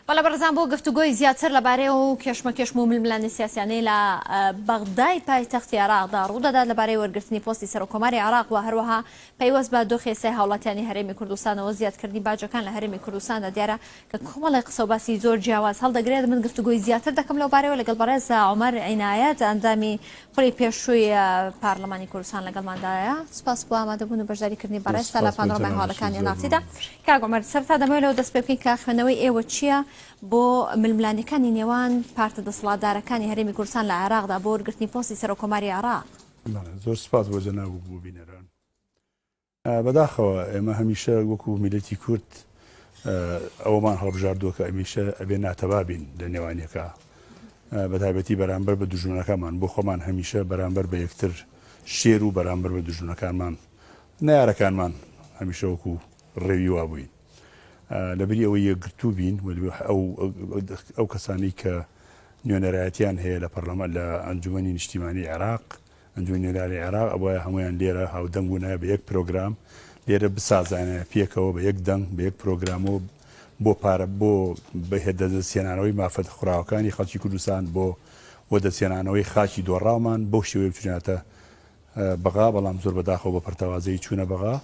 وەڵا بەڕێزان بۆ گفتوگۆی زیاتر لەبارەی و کێشمەکێشم و ململانی سیاسیانەی لە بەغدای پایتەختی عێراقدا ڕوودەدات لەبارەی وەرگرتنی پۆستی سەرۆکۆماری عێراق و هەروەها پەیوەست بە دۆخێسەی هاوڵاتیانی هەرێمی کوردستانەوە زیادکردنی باجەکان لە هەرێمی کوردستاندا دیارە کە کۆمەڵی قسە و باسی زۆر جیاواز هەڵدەگرێت. من گفتوگۆی زیاتر دەکەم لەو بارەوە لەگەڵ بەڕێز عومەر عینایەت ئەندامی خوڵی پێشووی پارلەمانی کوردستان لەگەڵماندایە. سپاس بۆ ئامادەبوون و بەشداریکردنی بەڕێز لە پانۆرمای هەواڵەکانی نافتیدا. کاک عومەر سەرەتا دەمەوێت دەست پێ بکەین کە خوێندنەوەی ئێوە چییە بۆ ململانیەکانی نێوان پارتە دەسەڵاتدارەکانی هەرێمی کوردستان لە عێراقدا بۆ وەرگرتنی پۆستی سەرۆکۆماری عێراق؟ زۆر سپاس بۆ جەناب بوو بینەران. بەداخەوە ئێمە هەمیشە وەکو میلەتی کورد ئەوەمان هەڵبژاردووە کە ئەمیشە ئەبێ ناتەبا بین لە نێوانیەکە بەتایبەتی بەرامبەر بە دوژمنەکانمان بۆ خۆمان هەمیشە بەرامبەر بە یەکتر شێر و بەرامبەر بە دوژمنەکانمان نەیارەکانمان هەمیشە وەکو ڕێوی وا بووین لەبەری ئەوەی یەکگرتوو بین ئەو کەسانی کە نوێنەرایەتیان هەیە لە پەرلەمان لە ئەنجومەنی نیشتیمانی عێراق ئەنجومەنی نوێنەرانی عێراق ئەوە هەمویان لێرە هاودەنگ بوونایە بە یەک پرۆگرام لێرە بسازانە پێکەوە بە یەک دەنگ بە یەک پرۆگرامەوە بۆ پارە بۆ بەهێدەدەستێنانەوەی مافەت خوراوەکانی خەڵکی کوردستان بۆ دەستێنانەوەی خاکی دۆڕاومان بەو شێوەیە بچوناتە بەغا بەڵام زۆر بەداخەوە بە پەرتەوازەی چوونە بەغا.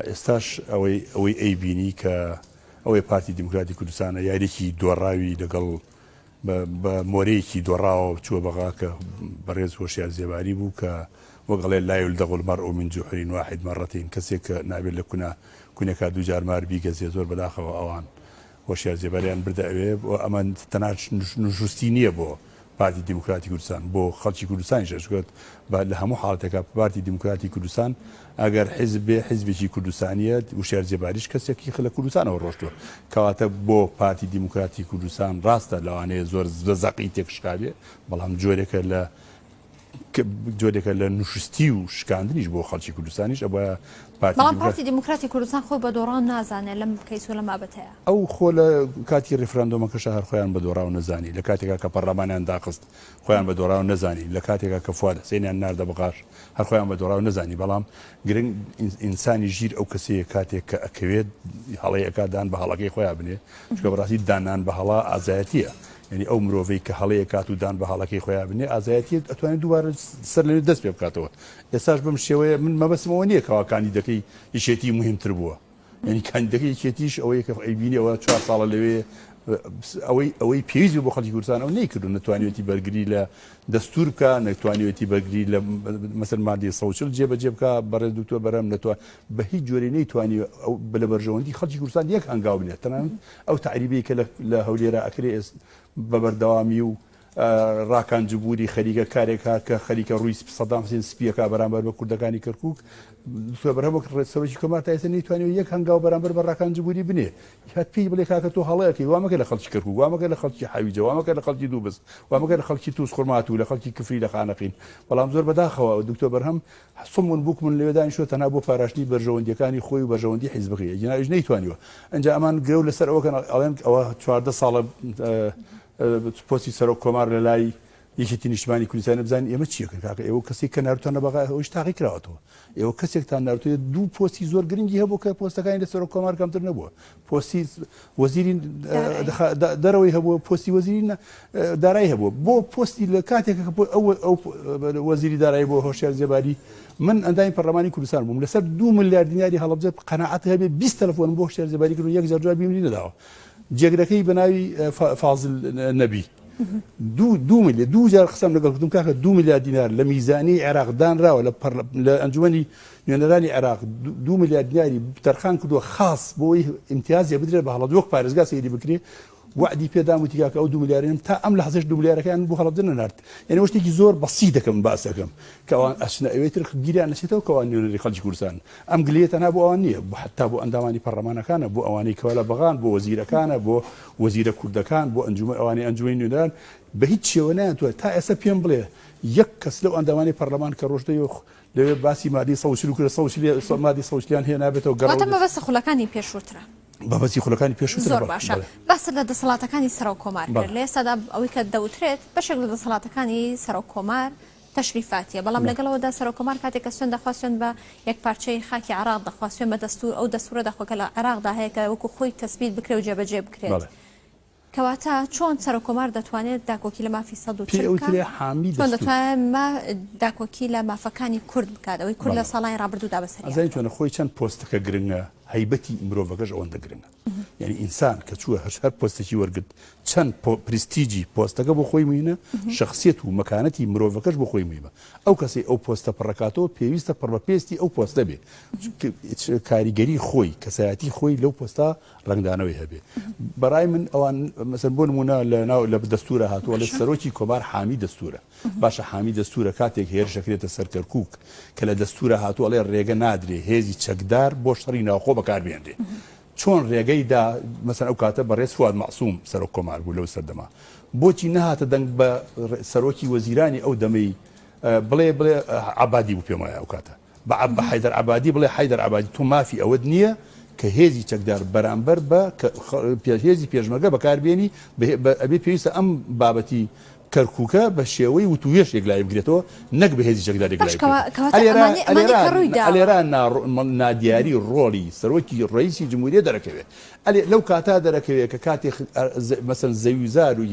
ئێستاش ئەوەی ئەیبینی کە ئەوەی پارتی دیموکراتی کوردستانە یاریکی دۆڕاوی لەگەڵ بە مۆرەیەکی دۆڕاوە چووە بەغا کە بەڕێز هۆشیار زێباری بوو کە وەگەڵێ لا يلدغ المرء من جحر واحد مرتين کەسێک کە نابێت لە کونێکا دووجار مار بیگەزێ زۆر بەداخەوە ئەوان هۆشیار زێباریان بردە ئەوێ ئەمە تەنها نوشستی نییە بۆ پارتی دیموکراتی کوردستان بۆ خەڵکی کوردستانی شەشگوت لە هەموو حاڵەتێکا پارتی دیموکراتی کوردستان ئەگەر حیزبێکی کوردستانیە وشار زێباریش کەسێکی لە کوردستانەوە ڕۆشتووە کەواتە بۆ پارتی دیموکراتی کوردستان ڕاستە لەوانەیە زۆر زەقی تێکشکابێ بەڵام جۆرێکە لە نوشستی و شکاندنیش بۆ خەڵکی کوردستانیش ئەوە پارتی دیموکراتی کوردستان خۆی بە دۆڕان نازانێت لەم کەیس و لە مابەتەیە ئەو خۆ لە کاتی ڕێفراندۆمەکەش هەر خۆیان بە دۆڕاو نەزانی لە کاتێکا کە پەرلەمانیان داخست خۆیان بە دۆڕاو نەزانی لە کاتێکا کە فواد حسێنیان ناردە بەقاش هەر خۆیان بە دۆڕاو نەزانی بەڵام گرنگ ئینسانی ژیر ئەو کەسەیە کاتێک کە ئەکەوێت هەڵەیەکە دان بە هەڵەکەی خۆیان بنێ چکە بەڕاستی دانان بە هەڵا ئازایەتیە ینی ئەو مرۆڤەی کە هەڵەیە کات و دان بە هەڵەکەی خۆیان بنێ ئازایەتی ئەتوانێت دووبارە سەر لەوێ دەست پێ بکاتەوە. ئێستاش بەم شێوەیە من مەبەستمەوە نییە کەوا کاندیدەکەی یەکێتی مهمتر بووە ینی کاندیدەکەی یەکێتیش ئەوەیە کە ئەیبینی ئەوە 4 ساڵە لەوێ ئەوەی پێویست بۆ خەڵکی کوردستان ئەو نەیکردو نەتوانێتی بەرگری لە دەستور بکە نەتوانێتی بەرگری لە مەسەر مادەی 140 جێبەجێ بکە بەڕێز دکتۆر بەرەم نەتوان بە هیچ جۆرێ نەیتوانی لە بەرژەوەندی خەڵکی کوردستان یەک هەنگاو بنێت تەنانەت ئەو تعریبەی کە لە هەولێرە ئەکرێ بە بەردەوامی و ڕاکانجبووری خەریکە کارێکا کە خەریکە ڕووی سەدام حوسێن سپیەکە بەرامبەر بە کوردەکانی کەرکووک بەرهەم سەرۆکی کۆمار تا ئێستا نەیتوانێت یەک هەنگاو بەرامبەر بە ڕاکانجبووری بنێ هات پێی بڵێ کاکە تۆ هەڵەیەکەی وامەکە لە خەڵکی کەرکووک وامەکە لە خەڵکی حەویجە وامەکە لە خەڵکی دووبست وامەکە لە خەڵکی تووس خورمات و لە خەڵکی کفری لە خانەقین بەڵام زۆر بەداخەوە دکتۆر بەرهەم سمون بووکمون لەوێدانی شۆ تەنها بۆ پاراشتنی بەرژەوەندیەکانی خۆی و بەرژەوەندی حیزبەکەی جناویش نەیتوانیوە ئەنجا ئەمان گرێو لەسەر ئەوەکەن ئەڵێن ئەوە 14 ساڵە پۆستی سەرۆک کۆمار لە لای یەکێتی نیشتیمانی کوردستان بزانین ئێمە چیەکەن کاکە ئێوە کەسێک کە ناروتانە بەغا ئەوش تاقی کراوەتەوە ئێوە کەسێکتان ناروتێت دوو پۆستی زۆر گرنگی هەبوو کە پۆستەکانی لە سەرۆک کۆمار کەمتر نەبووە پۆستی وەزیری دەرەوەی هەبووە پۆستی وەزیری دارایی هەبووە بۆ پۆستی لە کاتێک ئەو وەزیری دارایی بۆ هۆشیار زێباری من ئەندامی پەرلەمانی کوردستان بووم لەسەر 2 ملیار دیناری هەڵەبجێت قەناعەت هەبێ 20 تەلەفۆن بۆ هۆشیار زێباری کردو یەک جار جواب بیمری نەداوە جێگرەکەی بەناوی فازل نەبی 2 جار قسەم لەگەڵ کردم کاکە 2 ملیار دینار لە میزانی عێراق دانراوە لە ئەنجومەنی نوێنەرانی عێراق 2 ملیار دیناری تەرخان کردووە خاص بۆی ئیمتیازێ بدرێت بە هەڵەت وەک پارێزگا سەیری بکرێ وعدی پێدام وتی کاکە ئەو 2 ملیارێنم تا ئەم لە حەزش 2 ملیارەکان بۆ هەڵەبجە نەنارد یعنی شتێکی زۆر بەسیط دەکەم باس دەکەم کە ئەوان ئەچنە ئەوێتر گیریان نەچێتەوە کەوان نوێنەری خەڵکی کوردستان ئەم گلەیە تەنها بۆ ئەوان نییە حتا بۆ ئەندامانی پەرلەمانەکانە بۆ ئەوانەی کەوا لە بەغان بۆ وەزیرەکانە بۆ وەزیرە کوردەکان بۆ ئەوانەی ئەنجومەنی نوێنەران بە هیچ شێوە نایەتوانێت تا ئێستا پێم بڵێ یەک کەس لەو ئەندامانی پەرلەمان کە ڕۆژدەی لەوێ باسی مادەی 140 کرد مادەی 140 هێ نابێتەوە گەڕێتە مەبەستە خولەکانی پێشووترە بابەتی خولەکانی پێشووتر زۆر باشە بەس لە دەسەڵاتەکانی سەرۆک کۆمار کرد لە ئێستادا ئەوەی کە دەوترێت بەشێک لە دەسەڵاتەکانی سەرۆک کۆمار تەشریفاتیە بەڵام لەگەڵەوەدا سەرۆک کۆمار کاتێک کە سوێن دەخواستێن بە یەک پارچەی خاکی عێراق دەخواستێن بە دەستور ئەو دەستورە دەخۆکە لە عێراقدا هەیە کە وەکو خۆی تەسبیت بکرێ و جێبەجێ بکرێت کەواتە چۆن سەرۆکۆمار دەتوانێت داکۆکی لە مافی 140 پێوترێ حامی چۆن دەتوانێت داکۆکی لە مافەکانی کورد بکات ئەوەی کورد لە ساڵانی ڕابردوودا بەسەری ئەزای چۆنە خۆی چەند پۆستەکە گرنگە هەیبەتی مرۆڤەکەش ئەوەندە گرنگە یعنی ئینسان کە چووە هەر پۆستێکی وەرگرت چەند پرستیجی پۆستەکە بۆ خۆی مینە شخصیت و مەکانەتی مرۆڤەکەش بۆ خۆی میبە ئەو کەسی ئەو پۆستە پڕەکاتەوە پێویستە پڕبەپێستی ئەو پۆستە بێ کاریگەری خۆی کەسایەتی خۆی لەو پۆستا ڕنگدانەوەی هەبێ بەڕای من ئەوان مەسەن بۆ نمونە لە دەستورە هاتووە لە سەرۆکی کۆمار حامی دەستورە باشە حامی دەستورە کاتێک هێرشەکرێتە سەر کەرکووک کە لە دەستورە هاتووە ئەڵێ ڕێگە نادرێ هێزی چەکدار بۆ شەڕی ناوخۆ بەکاربێنرێ چۆن ڕێگەیدا مەسەن ئەو کاتە بەڕێز فواد مەعسووم سەرۆک کۆمار بوو لەو سەردەما بۆچی نەهاتە دەنگ بە سەرۆکی وەزیرانی ئەو دەمەی بڵێ عەبادی بوو پێم وایە ئەو کاتە بە حەیدەر عەبادی بڵێ حەیدەر عەبادی تۆ مافی ئەوەت نییە کە هێزی چەکدار بەرامبەر بە هێزی پێشمەرگە بەکاربێنی ئەبێ پێویستە ئەم بابەتی کەرکووکە بە شێوەی وتوێشێک لای بگرێتەوە نەک بە هێزی چەکدارێک لێرە نادیاری ڕۆڵی سەرۆکی ڕئیسی جمهوریە دەرەکەوێت لەو کاتا دەرەکەوێت کە کاتێک مەسەن زەویزار و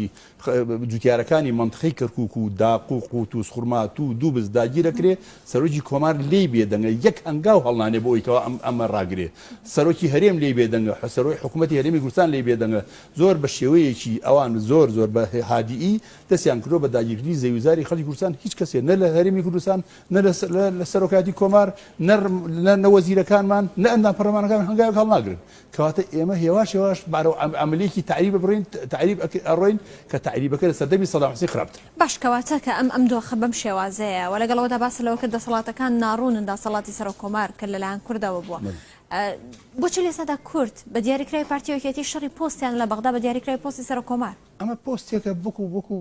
جوتیارەکانی منطقەی کەرکووک و داقوق و تووسخورمات و دوو بز داگیرەکرێ سەرۆکی کۆمار لێی بێدەنگە یەک هەنگاو هەڵنانێ بۆ ئەوەی ئەمە ڕاگرێ سەرۆکی هەرێم لێی بێدەنگە سەرۆی حکوومەتی هەرێمی کوردستان لێی بێدەنگە زۆر بە شێوەیەکی ئەوان زۆر بە هادیئی دەستیان کردۆ بە داگیرکردنی زەویزاری خەڵکی کوردستان هیچ کەسێ نە لە هەرێمی کوردستان نە لە سەرۆکاتی کۆمار نە وەزیرەکانمان نە ئەندام پەرلەمانەکان هەنگاوێک هەڵناگرن کەواتە ئێمە هێواش بارەو ئەمەلێکی تعریب بڕین تعریب ئەڕۆین کە تعریبەکە لە سەردەمی سەدام حوسێن خراپتر باش کەواتە کە ئەم دۆخە بەم شێوازەیە و لەگەڵەوەدا باس لەوە کرد دەسەڵاتەکان ناڕوونن دەسەڵاتی سەرۆک کۆمار کە لەلایەن کوردەوە بووە بۆچی لێسادا کورد بە دیاریکراوی پارتی یەکێتی شەڕی پۆستیان لە بەغدا بە دیاریکراوی پۆستی سەرۆک کۆمار ئەمە پۆستێکە بکو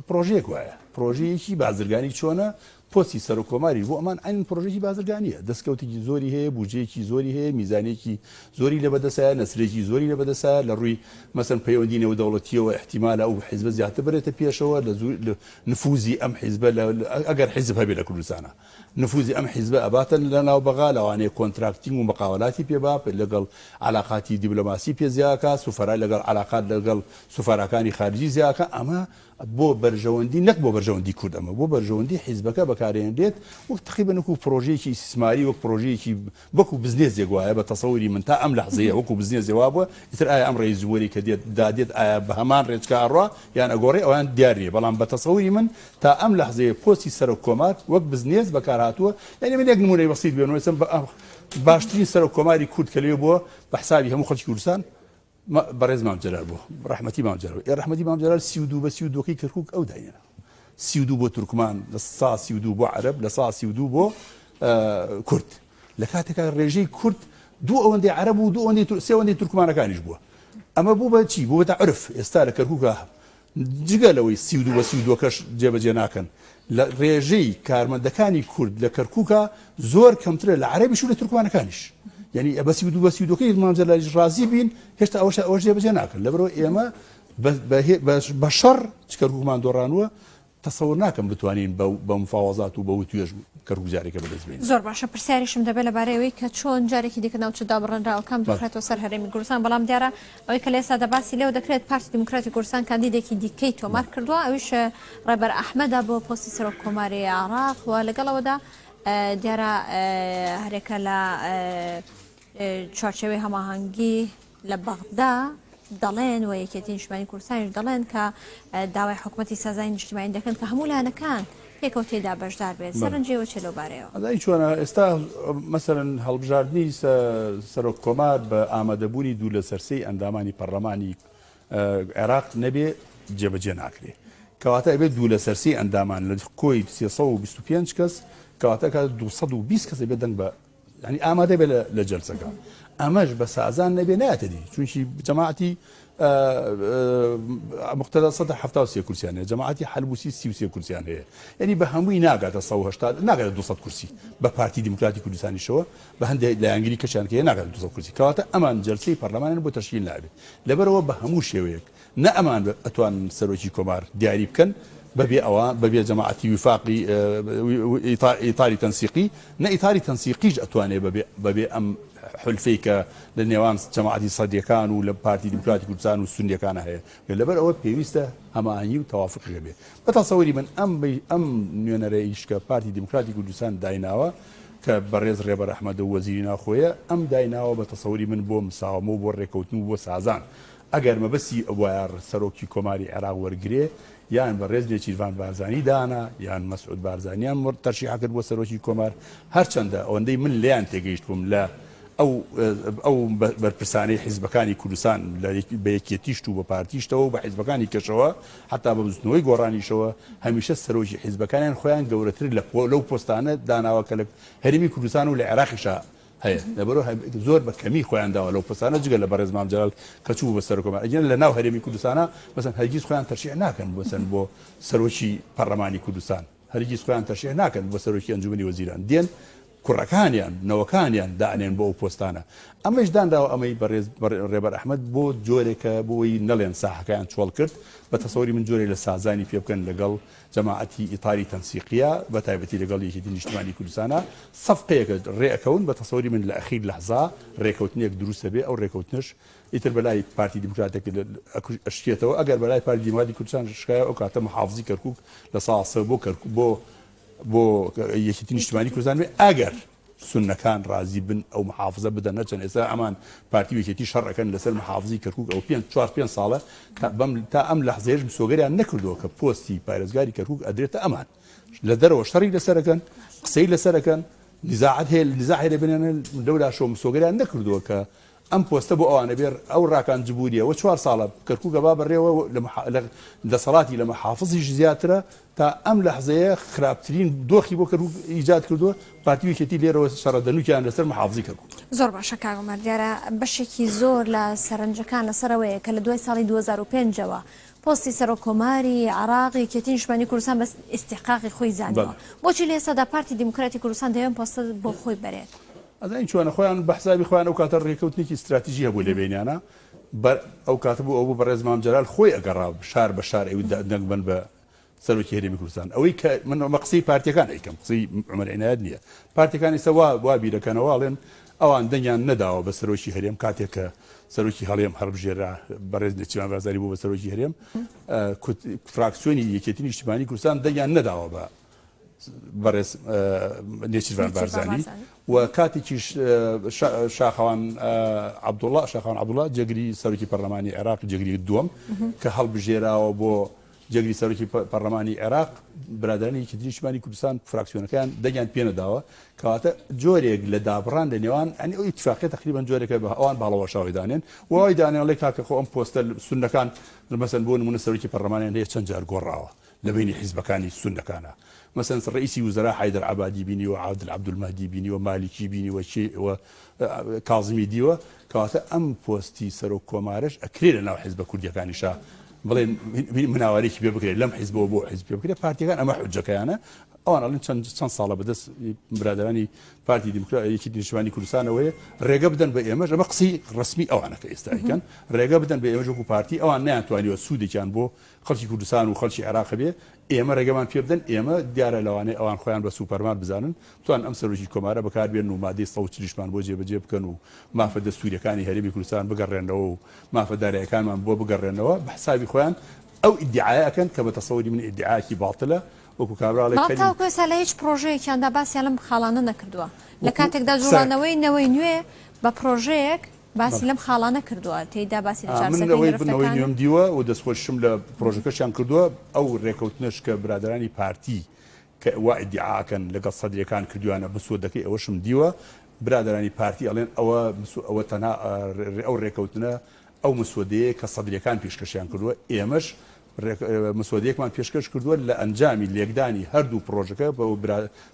پرۆژەیەک وایە پرۆژەیەکی بازرگانی چۆنە پۆستی سەرۆک کۆماری بۆ ئەمان ئەین پرۆژێکی بازرگانیە دەستکەوتێکی زۆری هەیە بودجەیەکی زۆری هەیە میزانێکی زۆری لە بەدەسایە نەسرێکی زۆری لە بەدەسایە لە ڕووی مەسەن پەیوەندی نێودەوڵەتیەوە احتیمالە ئەو حیزبە زیاتر بێتە پێشەوە لە نفوزی ئەم حیزبە ئەگەر حیزب هەبێ لە کوردستانە نفوزی ئەم حیزبە ئەباتە لە ناو بەغا لەوانەیە کۆنتراکتینگ و مقاولاتی پێبا لەگەڵ علاقاتی دیبلۆماسی پێ زیاکە سوفەرای لەگەڵ علاقات لەگەڵ سوفەرەکانی خارجی زیاکە ئەمە بۆ بەرژەوەندی نەک بۆ بەرژەوەندی کورد ئەمە بۆ بەرژەوەندی حیزبەکە بەکارهێنرێت وەک تقریباً وەکو پرۆژەیەکی استثماری وەک پرۆژەیەکی وەکو بزنێسێک وایە بە تەسەووری من تا ئەم لەحزەیە وەکو بزنێسێ وا بووە ئیتر ئایا ئەم ڕێی زووەری کە دادێت ئایا بە هەمان ڕێچکە ئەڕوا یان ئەگۆڕێ ئەویان دیاریە بەڵام بە تەسەووری من تا ئەم لەحزەیە پۆستی سەرۆک کۆمار وەک بزنێس بەکار هاتووە یعنی من یەک نمونەی بەسیط بێنەوە باشترین سەرۆک کۆماری کورد کە لێ بووە بە حسابی هەموو خەڵکی کوردستان بەڕێز مام جەلال بوو ڕەحمەتی مام جەلال ڕەحمەتی مام جەلال 32 بە 32کەی کەرکووک ئەو داینە 32 بۆ تورکمان لە 32 بۆ عەرەب لە 32 بۆ کورد لە کاتێکا ڕێژەی کورد دوو ئەوەندەی عەرەب و دوو ئەوەندەی سێ ئەوەندەی تورکمانەکانیش بووە ئەمە بوو بە چی بوو بە عرف ئێستا لە کەرکووکە جگە لەوەی 32 بە 32کەش جێبەجێ ناکەن لە ڕێژەی کارمەندەکانی کورد لە کەرکووکە زۆر کەمترە لە عەرەبیش و لە تورکمانەکانیش یعنی بەسی دو بەسی دوکەی مام جەلالیش ڕازی بین هێشتا ئەوەش جێبەجێ ناکەن لەبەرەوە ئێمە بە شەڕ کەرکووکمان دۆڕانووە تەسەوور ناکەم بتوانین بە مفاوەزات و بە وتوێژ کەرکووک جارێکە بەدەستبێنین زۆر باشە پرسیاریشم دەبێت لەبارەیەوەی کە چۆن جارێکی دیکە ناوچەدا بڕەنراوەکان بخرێتەوە سەر هەرێمی کوردستان بەڵام دیارە ئەوەی کە لێسا دەباسی لێو دەکرێت پارتی دیموکراتی کوردستان کاندیدێکی دیکەی تۆمار کردووە ئەویش ڕێبەر ئەحمەدە بۆ پۆستی سەرۆک کۆماری عێراق و لەگەڵەوەدا دیارە هەرێکە لە چوارچێوەی هەماهەنگی لە بەغدا دەڵێن و یەکێتی نیشتیمانی کوردستانیش دەڵێن کە داوای حکوومەتی سازای نیشتیمانی دەکەن کە هەموو لایەنەکان پێکەوە تێدا بەشدار بێت سەرنجێوە چێ لەوبارەیەوە ئەدای چۆنە ئێستا مەسەرەن هەڵبژاردننی سەرۆک کۆمار بە ئامادەبوونی دوو لە سەرسەی ئەندامانی پەرلەمانی عێراق نەبێ جێبەجێ ناکرێ کەواتە ئەبێت دوو لە سەرسەی ئەندامان لە کۆی 325 کەس کەواتە 220 کەس بێت دەنگ بە يعني ئامادە بێ لە جەلسەکە ئەمەش بە سازان نەبێ نایەتەدی چونکی جەماعەتی مقتەدا 173 کورسیان هەیە جەماعەتی حەلبوسی 33 کورسیان هەیە یعنی بە هەمووی ناگاتە 180 ناگاتە 200 کورسی بە پارتی دیموکراتی کوردستانیشەوە بە هەندێک لایەنگیری کەشان کە ناگاتە 200 کورسی کەواتە ئەمان جەلسەی پەرلەمانیان بۆ تەشکیل نابێت لەبەرەوە بە هەموو شێوەیەک نە ئەمان ئەتوان سەرۆکی کۆمار دیاری بکەن بەبێ ئەوە بەبێ جەماعەتی وفاقی ئیتاری تەنسیقی نە ئیتاری تەنسیقیش ئەتوانێت بەبێ ئەم حلفەی کە لە نێوان جەماعەتی سەدیەکان و لە پارتی دیموکراتی کوردستان و سونیەکانە هەیە لەبەر ئەوە پێویستە هەماهنگی و تەوافق هەبێ بە تەسەووری من ئەم نوێنەرەیش کە پارتی دیموکراتی کوردستان دایناوە کە بەڕێز ڕێبەر ئەحمەد و وەزیری ناخۆیە ئەم دایناوە بە تەسەووری من بۆ مساومە و بۆ ڕێکەوتن و بۆ سازان ئەگەر مەبەستی ئەوە سەرۆکی کۆماری عێراق وەرگێ یان بەڕێز لێچیروان بارزانی دانا یان مەسعود بارزانیان تەرشیح کرد بۆ سەرۆکی کۆمار هەرچەندە ئەوەندەی من لیان تێگەیشت بووم لە ئەو بەرپرسانەی حیزبەکانی کوردستان بە یەکێتیشت و بە پارتیشتەوە و بە حیزبەکانی کەشەوە حتا بە بزنەوەی گۆڕانیشەوە هەمیشە سەرۆکی حیزبەکانیان خۆیان گەورەتر لەو پۆستانە داناوە کە لە هەرێمی کوردستان و لە عێراقیشە هەیە لەبەرەوە زۆر بە کەمی خۆیان داوە لەو پۆستانە جگە لە بەڕێز مام جەلال کە چوو بە سەر کۆمار ئەگەر لە ناو هەرێمی کوردستانە مەسەن هەرگیز خۆیان تەرشیح ناکەن بۆ سەرۆکی پەرلەمانی کوردستان هەرگیز خۆیان تەرشیح ناکەن بۆ سەرۆکی ئەنجومەنی وەزیران دێن کوڕەکانیان نەوەکانیان دانێن بۆ ئەو پۆستانە ئەمەش دانراوە ئەمەی ڕێبەر ئەحمەد بۆ جۆرێکە بۆی نەڵێن ساحەکەیان چۆڵ کرد بە تەسەووری من جۆرێک لە سازانی پێ بکەن لەگەڵ جەماعەتی ئیتاری تەنسیقیە بە تایبەتی لەگەڵ یەکێتی نیشتیمانی کوردستانە سەفقەیەکە ڕێئەکەون بە تەسەووری من لە ئەخیر لەحزا ڕێکەوتنێک دروستە بێ ئەو ڕێکەوتنش ئیتر بەلای پارتی دیموکراتێک ئەشکێتەوە ئەگەر بەلای پارتی دیموکراتی کوردستان شکایە ئەو کاتە محافزی کەرکووک لە ساڵ بۆ کەرکووک بۆ یەکێتی نیشتیمانی کوردستان بێ ئەگەر سنەکان ڕازی بن ئەو محافزە بدەن نەچەند ئێستا ئەمان پارتی وێکێتی شەڕەکەن لەسەر محافزی کەرکووک ئەو 4-5 ساڵە تا ئەم لەحزەیەش سۆگەریان نەکردەوە کە پۆستی پارێزگاری کەرکووک ئەدرێتە ئەمان لە دەرەوە شەڕی لەسەرەکەن قسەی لەسەرەکەن نزاعات هەیە نزاع هەیە بێنێن لەولا شۆ سۆگەریان نەکردووە کە ئەم پۆستە بۆ ئەوانە بێر ئەو ڕاکان جبووریەوە 4 ساڵە کەرکووکە با بەڕێوە دەسەڵاتی لە محافزیش زیاترە تا ئەم لەحزەیە خراپترین دۆخی بۆ کەرکووک ایجاد کردووە پارتی وێکێتی لێرەوە شەڕەدەنووکیان لەسەر محافزی کەرکووک زۆر باشە کاگومەر دیارە بەشێکی زۆر لە سەرنجەکان لەسەرەوەیە کە لە دوای ساڵی 2005ەوە پۆستی سەرۆکۆماری عێراق یەکێتی نیشتیمانی کوردستان بە ئیستیحقاقی خۆی زانیوە بۆچی لە ئێستادا پارتی دیموکراتی کوردستان دەیەوێت پۆستە بۆ خۆی بەرێت ئەزانین چۆنە خۆیان بە حسابی خۆیان ئەو کاتە ڕێکەوتنێکی استراتیژی هەبوو لە بینیانە ئەو کاتە بوو ئەو بوو بەڕێز مام جەلال خۆی ئەگەڕا شار بە شار ئەوی دەنگ بن بە سەرۆکی هەرێمی کوردستان ئەوەی کە من قسەی پارتیەکان ئەیکەم قسەی عومەر عینایەت نییە پارتیەکانی وا بیرەکەنەوەڵێن ئەوان دەنگیان نەداوە بە سەرۆکی هەرێم کاتێک کە سەرۆکی هەڵێم هەڵبژێرا بەڕێز نێچیروان بارزانی بوو بە سەرۆکی هەرێم فراکسیۆنی یەکێتی نیشتیمانی کوردستان دەنگیان نەداوە بە بەڕێز نێچیروان بارزانی و کاتێکیش شاخەوان عەبدوڵڵا جێگری سەرۆکی پەرلەمانی عێراق جێگری دووەم کە هەڵبژێراوە بۆ جێگری سەرۆکی پەرلەمانی عێراق برادرانی یەکێتی نیشتیمانی کوردستان فراکسیۆنەکان دەنگیان پێ نەداوە کەواتە جۆرێک لە دابڕان لە نێوان ئەنی ئەو ئیتفاقیە تقریباً جۆرێکە بە ئەوان باڵەوەشاوی دانێن و ئەوەی دانێن لێ کاکە خۆ ئەم پۆستە سونەکان مەسەن بۆ نمونە سەرۆکی پەرلەمانیان هەیە چەند جار گۆڕاوە لە بینی حیزبەکانی سونەکانە مثلا رئيسي وزراء حيدر عبادي بيني وعبد المهدي بيني ومالكي بيني وكاظمي ديوه كواتا ام بوستي سرو كومارش اكريل ناو حزب كردي كان شا بڵێ مناوارێکی پێ بکرێت لەم حیزبەوە بۆ حیزب پێ بکرێت پارتیەکان ئەمە حجەکەیانە ئەوان ئەڵێن چەند ساڵە بەدەست برادرانی پارتی دیموکراتی نیشتیمانی کوردستانەوەیە ڕێگە بدەن بە ئێمەش ئەمە قسەی ڕسمی ئەوانە کە ئێستاکەن ڕێگە بدەن بە ئێمەش وەکو پارتی ئەوان نەیانتوانیوە سوودێکیان بۆ خەڵکی کوردستان و خەڵکی عێراق بێ ئێمە ڕێگەمان پێ بدەن ئێمە دیارە لەوانەیە ئەوان خۆیان بە سوپەرمان بزانن توان ئەم سەرۆکی کۆمارە بەکاربێن و مادەی 140مان بۆ جێبەجێ بکەن و مافە دەستوریەکانی هەرێمی کوردستان بگەڕێنەوە و مافە دارایەکانمان بۆ بگەڕێنەوە بە حسابی خۆیان ئەو ئیدعاەکەن کە بە تەسەووری من ئیدعاکی باتڵە وەکو کابراڵێک کۆسا لە هیچ پرۆژەیەکیاندا باسییان لەم خاڵانە نەکردووە لە کاتێکدا جوڵانەوەی نەوەی نوێ بە پرۆژەیەک باسی لەم خاڵانە کردووە تێیدا باسی منەوەی بنەوەی نوێم دیوە و دەستخۆشم لە پرۆژەکەشیان کردووە ئەو ڕێکەوتنش کە برادرانی پارتی کە وا ئیدعاکەن لەگەڵ سەدرەکان کردووانە بسوودەکەی ئەوەشم دیوە برادرانی پارتی ئەڵێن ئەوە تەنها ئەو ڕێکەوتنە ئەو مسودەیە کە سەدرەکان پێشکەشیان کردووە ئێمەش مسودەیەکمان پێشکەش کردووە لە ئەنجامی لێکدانی هەردوو پرۆژەکە بە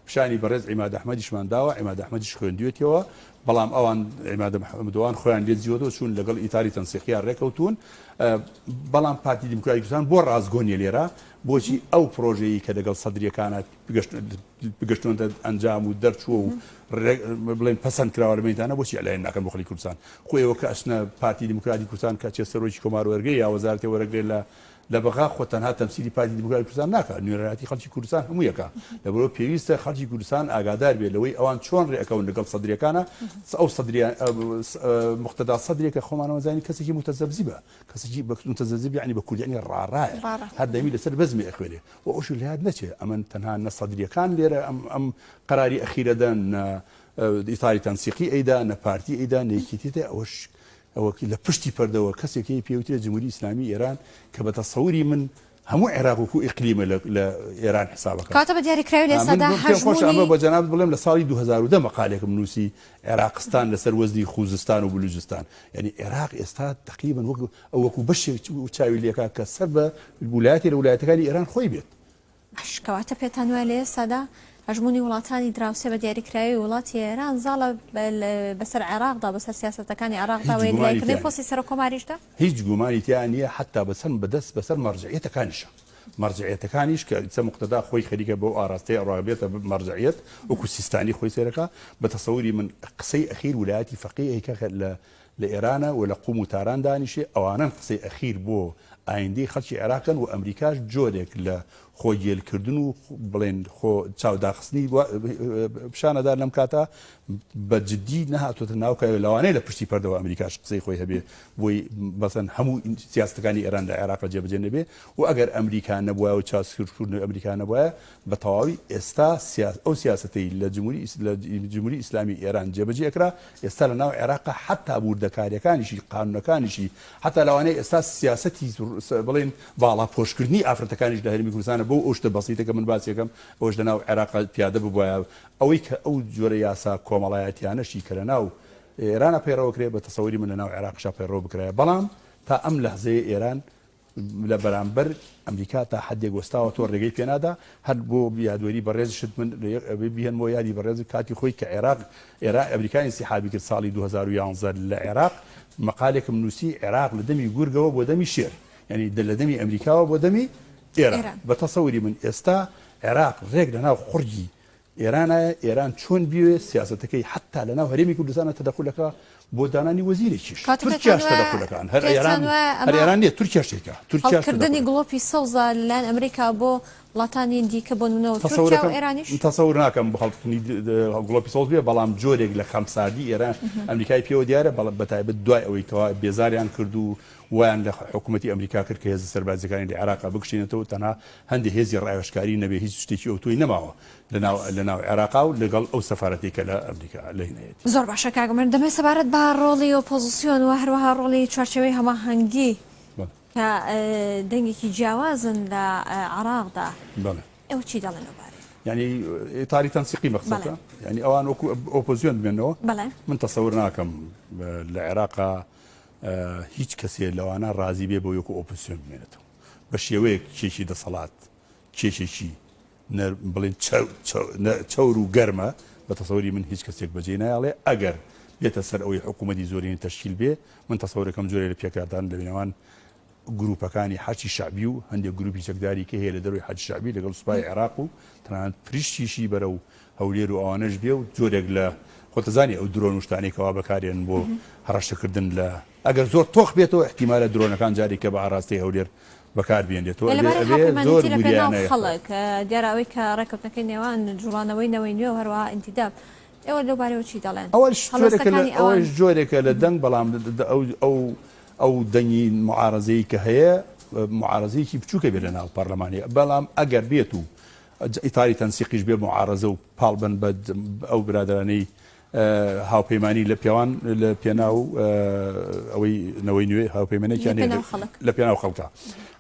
پیشانی بەڕێز عیماد ئەحمەدیشمان داوە عیماد ئەحمەدیش خوێندوێتەوە بەڵام ئەوان عیماد ئەحمەدوان خۆیان لێ جیۆتەوە چوون لەگەڵ ئیتاری تەنسیقیان ڕێکەوتون بەڵام پارتی دیموکراتی کوردستان بۆ ڕازگۆنیە لێرە بۆچی ئەو پرۆژەیە کە لەگەڵ سەدرەکانە پگەشتونەتە ئەنجام و دەرچووە و بڵێن پەسەند کراوە لە مەیدانە بۆچی ئەلایەن ناکەن بۆ خەڵکی کوردستان خۆیەوە کە ئەچنە پارتی دیموکراتی کوردستان کە چێ سەرۆکی کۆمار وەرگێ یا وەزارەتی وەرەگرێت لە لە بەغا خۆ تەنها تەمسیلی پارتی دیموکراتی کوردستان ناکات نوێنەراتی خەڵکی کوردستان هەموویەکە لەبەرەوە پێویستە خەڵکی کوردستان ئاگادار بێت لەوەی ئەوان چۆن ڕێەکەون لەگەڵ سەدرەکانە ئەو مقتدا سەدرێکە خۆمانەوەزانی کەسێکی متەزەبزی بە کەسێکی متەزەبزی یعنی بە کوردیانی ڕاڕایە هەر دەمی لەسەر بەزمی ئەخوێنێ و ئەوش لە یاد نەچێت ئەمن تەنها نە سەدرەکان لێرە ئەم قەراری ئەخیرەدەن ئیتاری تەنسیقی ئەیدا نە پارتی ئەیدا نەیەکێتێتە ئەوەش ئەوە لە پشتی پەردەوە کەسێکی پێوترە جمهوری ئیسلامی ئێران کە بە تەسەووری من هەموو عێراق و ئیقلیمە لە ئێران حسابەکە کاتە بە دیاریکراوی لە سەدا ئەمە بە جەناب بڵێم لە ساڵی 2010 مەقالێکم نووسی عێراقستان لەسەر وەزنی خوزستان و بلوچستان یعنی عێراق ئێستا تقریبا وەکو بەشێک چاوی لێکا کە سەر بە ویلایەتی لە ویلایەتەکانی ئێران خۆی بێت کەواتە پێتان وایە لە ئێستادا هەژمونی وڵاتانی دراوسێ بە دیاریکراوی وڵاتی ئێران زاڵە بەسەر عێراقدا بەسەر سیاسەتەکانی عێراقدا و یەکلایکردنی پۆستی سەرۆکۆماریشدا هیچ گومانی تیان نییە حتا بەدەست بەسەر مەرجعیەتەکانیشە مەرجعیەتەکانیش کە چە مقتدا خۆی خەریکە بۆ ئاراستەی ڕابێتە مەرجعیەت وەکو سیستانی خۆی سێرەکە بە تەسەووری من قسەی ئەخیر ویلایەتی فەقیهەیەکە لە ئێرانە و لە قوم و تاران دانیشێ ئەوانن قسەی ئەخیر بۆ ئایندەی خەڵکی عێراقن و ئەمریکاش جۆرێک لە خۆگیلکردن و بڵێن خۆ چاوداخستنی پیشانەدار لەم کاتە بە جددی نەهاتۆتە ناوکە لەوانەیە لە پشتی پەردەوە ئەمریکاش قسەی خۆی هەبێ بۆی بەسەن هەموو سیاستەکانی ئێران لە عێراق جێبەجێ نەبێ و ئەگەر ئەمریکا نەبووە و چاسکردن ئەمریکا نەبووە بە تەواوی ئێستا ئەو سیاستەی لە جمهوری ئیسلامی ئێران جێبەجێ ئەکرا ئێستا لە ناو عێراق حتا بوردەکاریەکانیشی قانونەکانیشی حتا لەوانەیە ئێستا سیاسەتی بڵێن باڵا پۆشکردنی ئافرەتەکانیش لە هەرمی کوردستانە بۆ ئەو شتە بەسیتەکە من باسیەکەم ئەوش لە ناو عێراق پیادە ببووە ئەوەی کە ئەو جۆرە یاسا کۆمەڵایەتیانەشی کە لە ناو ئێرانە پەیڕەوەکرێ بە تەسەووری من لە ناو عێراقشا پەیڕەوە بکرێ بەڵام تا ئەم لەحزەیە ئێران لە بەرامبەر ئەمریکا تا حدێک وەستاوە تۆ ڕێگەی پێنادا هەر بۆ یادوەری بەڕێزشت من بهێنمەوە یادی بەڕێزی کاتی خۆی کە عێراق ئەمریکای انسحابی کرد ساڵی 2011 لە عێراق مەقالێکم نووسی عێراق لە دەمی گورگەوە بۆ دەمی شێر یعنی لە دەمی ئەمریکاوە بۆ دەمی ئێران بە تەسەووری من ئێستا عێراق ڕێک لەناو خوڕگی ئێران چۆن بیوێ سیاستەکەی حتا لەناو هەرێمی کوردستانە تەدەخولەکە بۆ دانانی وەزیرێکیش تورکیاش تەدەخولەکان هەر ئێران نیە تورکیاشێکە تورکیاکردنی گڵۆپی سەوزە لەلایەن ئەمریکا بۆ وڵاتانی دیکە بۆ نمونەوە تورکیا و ئێرانیش تەسەوور ناکەم بە خەڵکردنی گڵۆپی سەوز بێ بەڵام جۆرێک لە خەمساردی ئێران ئەمریکای پێوە دیارە بەڵام بەتایبەت دوای ئەوەی کەوا بێزاریان کرد و ویان لە حکوومەتی ئەمریکا کرد کە هێزە سەربازەکانی لە عێراقا بکشێنێتەوە تەنها هەندێک هێزی ڕایۆشکاری نەبێ هیچ شتێکی ئەوتۆی نەماوە لەناو عێراقا و لەگەڵ ئەو سەفارەتی کە لە ئەمریکا لەهینەیەتی زۆر باشە کاگەمەر دەمێ سەبارەت بە ڕۆڵی ئۆپۆزیسیۆن و هەروەها ڕۆڵی چوارچێوەی هەماهەنگی کە دەنگێکی جیاوازن لە عێراقدا ئێوە چی دەڵێن لەبارەی یعنی ئیتاری تەنسیقی مەقسەدە یعنی ئەوان وەکو ئۆپۆزیۆن بێنەوە من تەسەوور ناکەم لە عێراقا هیچ کەسێ لەوانە ڕازی بێ بۆ یەکو ئۆپۆزیۆن بمێنێتەوە بە شێوەیەک کێشی دەسەڵات کێشێکی بڵێن چەور و گەرمە بە تەسەووری من هیچ کەسێک بەجێ نایڵێ ئەگەر بێتە سەر ئەوەی حکوومەتی زۆرینی تەشکیل بێ من تەسەوورەکەم جۆرێ لە پێکاتان لەبینەوان گروپەکانی حەجی شعبی و هەندێک گروپی چەکداری کە هەیە لە دەروی حەج شعبی لەگەڵ سوپای عێراق و تەنانەت پریشتیشی بەرە و هەولێر و ئەوانەش بێ و جۆرێک لە خۆتەزانی ئەو درۆن وشتانێکەوە بەکارێن بۆ هەڕەشەکردن لە ئەگەر زۆر تۆخ بێتەوە احتیمالە درۆنەکان جاری کە بە ئاڕاستی هەولێر بەکار بێنێتەوە زۆر خەڵک دیاراوەی کە ڕێکەوتنەکەی نێوان جوڵانەوەی نەوەی نوێ و هەروەها ئینتیداب ئێوە لەبارەوە چی دەڵێن ئەوەش جۆرێکە لە دەنگ بەڵام ئەو دەنگی معارەزەی کە هەیە معارەزەیەکی بچووکە بێت لە ناو پەرلەمانی بەڵام ئەگەر بێت و ئیتاری تەنسیقیش بێ معارەزە و پاڵبن بە ئەو برادرانەی هاوپەیمانی لە پێوان لە پێناو ئەوەی نەوەی نوێ هاوپەیمانێکیان لە پێناو خەڵکە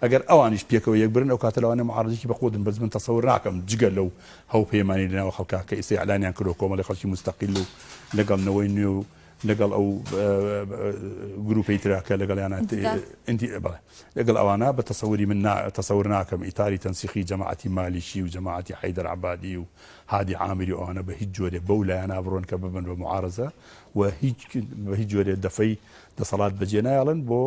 ئەگەر ئەوانیش پێکەوە یەک برن ئەو کاتە لەوانە معارەزێکی بەخۆدن بەس من تەسەوور ناکەم جگە لەو هاوپەیمانی لەناو خەڵکا کە ئێستا ئەعلانیان کردو کۆمەڵی خەڵکی مستەقیل و لەگەڵ نەوەی نوێ و لەگەڵ ئەو گروپی تراکە لەگەڵیانە لەگەڵ ئەوانە بە تەسەوری من تەسەور ناکەم ئیتاری تەنسیقی جەماعەتی مالیشی و جەماعەتی حەیدەر عەبادی و هادی عامری ئەوانە بە هیچ جۆرێ بەو لایەنە بڕۆن کە ببن بە معارەزە و بە هیچ جۆرێ دەفەی دەسەڵات بەجێ نایڵن بۆ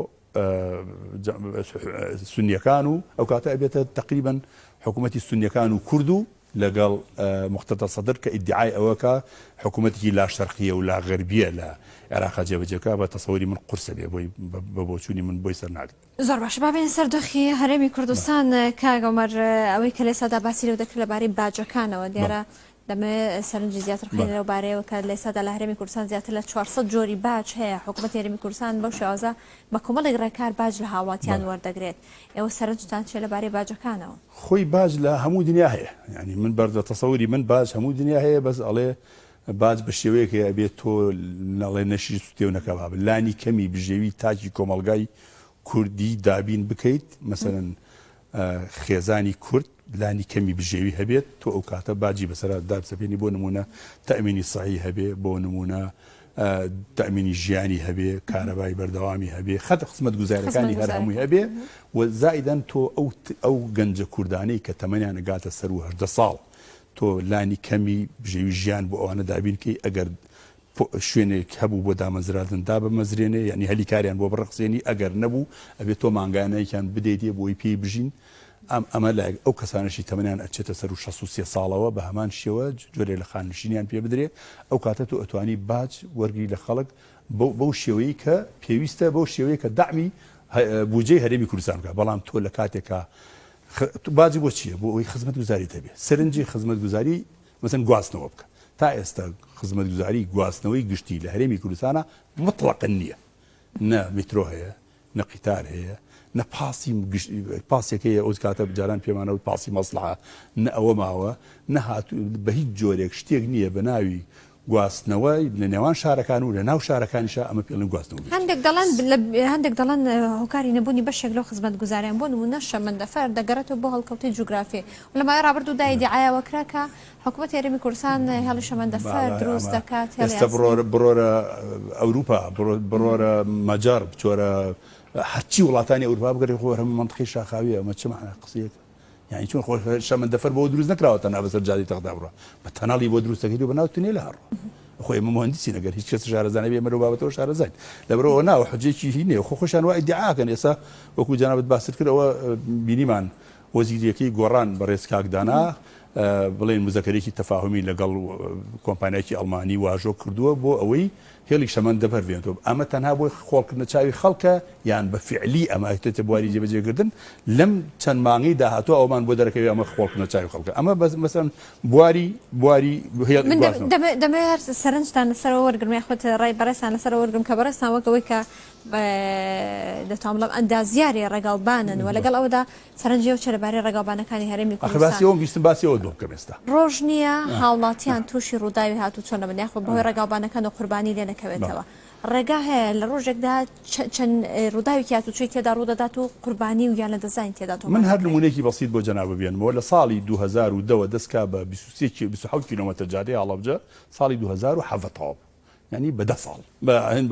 سونیەکان و ئەو کاتە ئەبێتە تقریبا حکوومەتی سونیەکان و کورد و لەگەڵ مختەتە سەدر کە ئیدعای ئەوەکە حکوومەتێکی لا شەرقیە و لا غەربیە لە عێراق جێبەجێکە بە تەسەوری من قورسە بێ بۆی بە بۆچوونی من بۆی سەر ناگرێت. زۆر باش بابێن سەردۆخی هەرێمی کوردستان کاگەمەر ئەوەی کە لێ سادا باسی لەو دەکرد لەبارەی باجەکانەوە دیارە دەمێ سەرنجی زیاتر بخین لەو بارەیەوە کە لێ سادا لە هەرێمی کوردستان زیاتر لە 400 جۆری باج هەیە. حکوومەتی هەرێمی کوردستان بەو شێوازە بە کۆمەڵێک ڕێکار باج لە هاوڵاتیان وەردەگرێت. ئێوە سەرنجتان چێ لەبارەی باجەکانەوە؟ خۆی باج لە هەموو دنیا هەیە، ینی من بەردە تەسەوری من باج هەموو دنیا هەیە، بەس ئەڵێ باج بە شێوەیەکە ئەبێت تۆ نەڵێ نەشی سوتێ و نەکەباب لانی کەمی بژێوی تاکی کۆمەلگای کوردی دابین بکەیت، مەسەرەن خێزانی کورد لانی کەمی بژێوی هەبێت، تۆ ئەو کاتە باجی بەسەرا دابسەپێنی بۆ نمونە تەئمینی سەحی هەبێ، بۆ نمونە تەئمینی ژیانی هەبێ، کارەبای بەردەوامی هەبێ، خەت خزمەت گوزارەکانی هەر هەمووی هەبێ و زائیدەن تۆ ئەو گەنجە کوردانەی کە تەمەنیان ئەگاتە سەر و 18 ساڵ تۆ لانی کەمی بژێوی ژیان بۆ ئەوانە دابینکەی ئەگەر شوێنێک هەبوو بۆ دامەزراردن دا بمەزرێنێ، یعنی هەلی کاریان بۆ بڕخسێنی، ئەگەر نەبوو ئەبێت تۆ مانگانەیەکیان بدەیتێ بۆی پێی بژین. ئەمە لای ئەو کەسانشی تەمەنیان ئەچێتە سەر و 63 ساڵەوە بە هەمان شێوە جۆرێ لە خانشینیان پێ بدرێ، ئەو کاتە تۆ ئەتوانی باج وەرگری لە خەڵک بەو شێوەیە کە پێویستە، بەو شێوەیە کە داعمی بودجەی هەرێمی کوردستان بکە. بەڵام تۆ لە کاتێکە باجی بۆ چییە؟ بۆ ئەوی خزمەت گوزاری هەبێ، سەرنجی خزمەت گوزاری مەسەن گواستنەوە بکە. تا ئێستا خزمەت گوزاری گواستنەوەی گشتی لە هەرێمی کوردستانە مطلقاً نییە، نە میترۆ هەیە، نە قیتار هەیە، نە پاسێکەیە ئەو کاتە بجاران پێمانەوە پاسی مەسلحە، نە ئەوە ماوە، نەهات بە هیچ جۆرێک شتێک نییە بە ناوی گواستنەوەی لە نێوان شارەکان و لە ناو شارەکانیشە ئەمە پێڵن گواستنەوە. هەندێک دەڵێن هۆکاری نەبوونی بەشێک لەو خزمەت گوزاریان بۆ نمونە شەمەندەفەر دەگەڕێتەوە بۆ هەڵکەوتەی جوگرافی و لەمای ڕابردوودا ئیدعایەوە کرا کە حکوومەتی هەرێمی کوردستان هێڵی شەمەندەفەر دروست دەکات. ئێستا بڕۆرە ئەوروپا، بڕۆرە مەجار، بچۆرە هەرچی وڵاتانی ئەوروپا بگەڕێ خۆ هەموو منطقەی شاخاویە. ئەمە چ معنە قسەیەکە؟ یعنی چۆن شەمەندەفەر بۆ دروست نەکراوە تەنها بەسەر جادەی تەخدا بڕۆ، بە تەناڵی بۆ دروستەکەی و بەناو تونێل هەڕۆ. خۆی ئێمە مهندسی نەگەر هیچ کەس شارەزانە بێ مەرە بابەتەوە شارەزای لەبەرەوە ناوە حجێکی هی نییە. خۆشان وا ئیدعاکەن. ئێستا وەکو جەنابەت باست کردەوە بینیمان وەزیریەکەی گۆڕان بە ڕێز کاکدانا بڵێن مزەکەرێکی تەفاهمی لەگەڵ کۆمپانیایکی ئەڵمانی واژۆ کردووە بۆ ئەوەی هێڵی شەمەندەفەر بێنێتەوە. ئەمە تەنها بۆی خۆڵکردنە چاوی خەڵکە یان بە فعلی ئەمە ئەیتێتە بواری جێبەجێکردن لەم چەند مانگی داهاتوە ئەومان بۆ دەرەکەوێت ئەمە خۆڵکردنە چاوی خەڵکە. ئەمە مەسەن بواری دەمێت سەرنجتان لەسەرەوە وەرگرم یاخۆت ڕای بەڕێستان لەسەرەوە وەرگرم کە بەڕێستان وەکەوەی کە دەتوانم بڵێم ئەندازیاری ڕێگاڵبانن و لەگەڵ ئەودا سەرنجی ئەو چ لەبارەی ڕێگاڵبانەکانی هەرێمی کوردستان باسیەوە دۆ بکەم ئێستا ڕۆژ نییە هاوڵاتیان تووشی ڕووداوی هاتوو چۆن لە بنیاخۆ بەهۆی ڕێگاڵبانەکان و قوربانی لێ نەکەوێتەوە. ڕێگا هەیە لە ڕۆژێکدا چەند ڕووداوێکی هاتوچۆی تێدا ڕوودەدات و قوربانی و یان لە دەزاین تێدات. من هەر نمونەیەکی بەسیط بۆ جەناب بێنمەوە لە ساڵی 2010 دەستکا بە 27 کیلۆمەتر جادەی هەڵەبجە ساڵی 2007 یعنی بە 10 ساڵ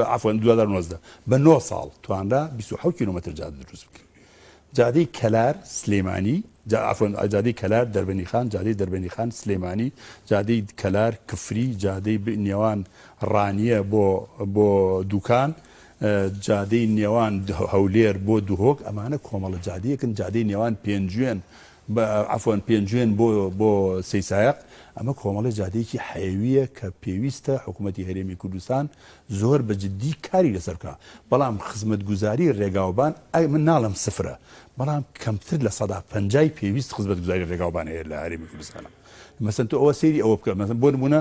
عفوان 2019 بە 9 ساڵ تواندا 27 کیلۆمەتر جادە دروست بکە. جادەی کەلار سلێمانی جادەی کەلار دەربەنی خان، جادەی دەربەنی خان سلێمانی، جادەی کەلار کفری، جادەی نێوان ڕانیە بۆ دوکان، جادەی نێوان هەولێر بۆ دوهۆک، ئەمانە کۆمەڵە جادەیەکن. جادەی نێوان پێنجوێن عفوان پێنجوێن بۆ سەیسایق، ئەمە کۆمەڵە جادەیەکی حەیویە کە پێویستە حکوومەتی هەرێمی کوردستان زۆر بەجددی کاری لەسەر بکە. بەڵام خزمەت گوزاری ڕێگاوبان من ناڵم سفرە، بەڵام کەمتر لە 150 پێویست خزمەت گوزاری ڕێگاوبان هەیە لە هەرێمی کوردستانە. مەسەن تۆ ئەوە سەیری ئەوە بکە، مەسەن بۆ نمونە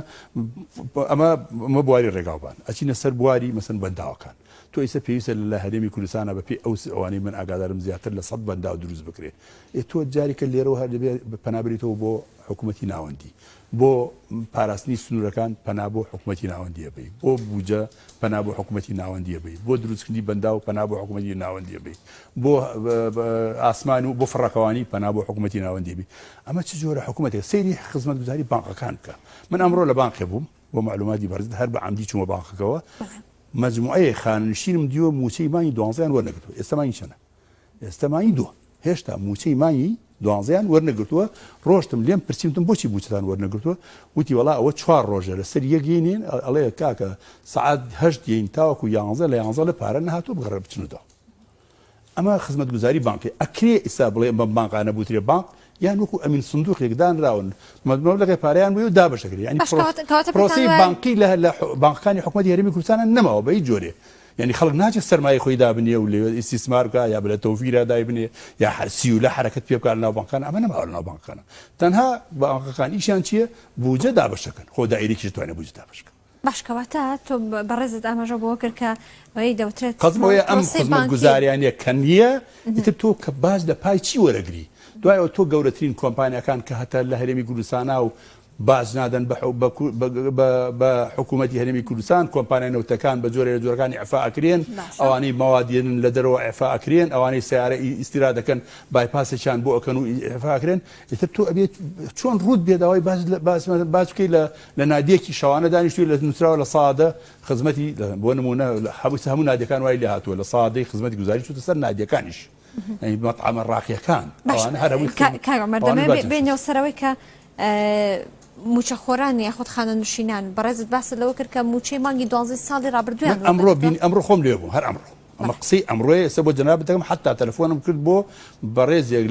ئەمە بواری ڕێگاوبان ئەچینە سەر بواری مەسەن بەنداوەکان. تۆ ئێستا پێویستە لە هەرێمی کوردستانە بەپێی ئەوانەی من ئاگادارم زیاتر لە 100 بەنداو دروست بکرێ. تۆ جارێکە لێرەوە هەر دەبێت پەنابریتەوە بۆ حکوومەتی ناوەندی، بۆ پاراستنی سنوورەکان پەنا بۆ حکوومەتی ناوەندیە بی، بۆ بوجە پەنا بۆ حکوومەتی ناوەندیە بی، بۆ دروستکردنی بەندا و پەنا بۆ حکوومەتی ناوەندیە بی، بۆ ئاسمان و بۆ فڕەکەوانی پەنا بۆ حکوومەتی ناوەندی بی. ئەمە چ جۆرە حکوومەتێک سەیری خزمەت گوزاری بانقەکان بکە. من ئەمڕۆ لە بانقێ بووم بۆ معلوماتی بەرز هەر بە عەمدی چوومە بانقەکەوە، مجموعەیە خانشینم دیوە موچەی مانگی 12 وەرنەگرتووە. ئێستا مانگی چەندە؟ ئێستا مانگی 2. هێشتا موچەی مانگی 12 وەرنەگرتووە. ڕۆشتم لێم پرسیمتم بۆچی بوچتان وەرنەگرتووە؟ وتی وەڵا ئەوە 4 ڕۆژە لەسەر یەکێنین ئەڵێ کاکە سعات 8 دێین تاوەکو 11 لە 11 لە پارە نەهاتوو بگەڕێ بچنەوە. ئەمە خزمەت گوزاری بانکی ئەکرێ ئێستا بڵێ بە بانقانە بوترێ بانک یان وەکو ئەمین سندوقێکدان راون مەبلەغی پارەیان بووی و دابەشەکرێ ینی پرۆسی بانکی لە بانکەکانی حکوومەتی هەرێمی کوردستانە نەماوە بە هیچ جۆرێ یعنی خەڵک ناچێت سەرمایە خۆی دابنێ و لێ ئیسیسمار بکە یا بە لە تەوفیرە دایبنێ یا هەرسی و لە حرەکەت پێ بکات لە ناو بانکان ئەمە نەماوە لە ناو بانکانە تەنها بانکەکان ئیشیان چییە بوجە دابەشەکەن خۆ دایرێکیش توانێت بوجە دابەشکە باشکەواتە تۆ بەڕێزت ئاماژە بۆ کرد کە ئەوەی دەوترێت قەزمەوەیە ئەم خزمەت گوزاریانە کە نییە ئیتر تۆ کە باز لە پای چی وەرەگری دوایەوە تۆ گەورەترین کۆمپانیەکان کە هەتا لە هەرێمی کوردستانە و باز نادەن بە حکوومەتی هەرێمی کوردستان کۆمپانیای نەوتەکان بە جۆرە جۆرەکانی ئەفاکرێن ئەوانەی ماوادێنن لە دەرەوە ئەفاکرێن ئەوانەی سیارە ئیسیرا دەکەن بایپاسێکیان بۆ ئەکەن و ئەفاکرێن ئیتر تۆ ئەبێت چۆن ڕوود بێداوای باز بکەی لە نادیەکی شەوانە دانیشتوی لە نووسراوە لە سادە خزمەتی بۆ نمونە هەموو نادیەکان وای لێ هاتووە لە سادەی خزمەتی گوزاری چوتە سەر نادیەکانیش مەطعەمە ڕاقیەکان ئەوانە هەرەمەردەمە بێنەوە سەرەوەی کە موچەخۆران یاخود خانە نوشینان بەڕێزت باست لەوە کرد کە موچەی مانگی 12 ساڵی ڕابردوویان ئەمڕۆ خۆم لێ بوو هەر ئەمڕۆ قسەی ئەمڕۆیە ئێستا بۆ جەناب دەکەم حتا تەلەفۆنم کرد بۆ بەڕێزێک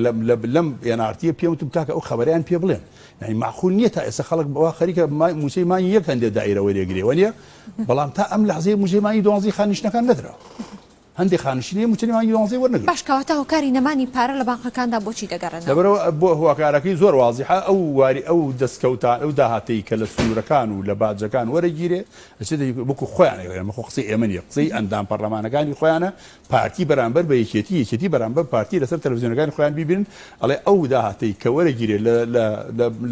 لەم ئێنارتیە پێم وتم کاکە ئەو خەبەریان پێ بڵێن یعنی معقول نییە تا ئێستا خەڵک بەوا خەریکە موچەی مانگی یەک هەندێک دایرەوەی لێگرێوە نیە بەڵام تا ئەم لەحزەیە موچەی مانگی 12 خانیشتەکان نەدراوە هەندێک خانشینەیە موچەی مانگی 12 وەرنەگرن باشکەواتە هۆکاری نەمانی پارە لە بانکەکاندا بۆچی دەگەڕێنەوە لەبەرەوە بۆ هۆکارەکەی زۆر وازیحە ئەو واری ئەو دەستکەوتان ئەو داهاتەی کە لە سنوورەکان و لە باجەکان وەرەگیرێ بۆکو خۆیان مەخۆ قسەی ئێمە نیە قسەی ئەندام پەرلەمانەکانی خۆیانە پارتی بەرامبەر بە یەکێتی بەرامبەر پارتی لەسەر تەلەڤیزیۆنەکانی خۆیان بیبینن ئەڵێ ئەو داهاتەی کە وەرەگیرێ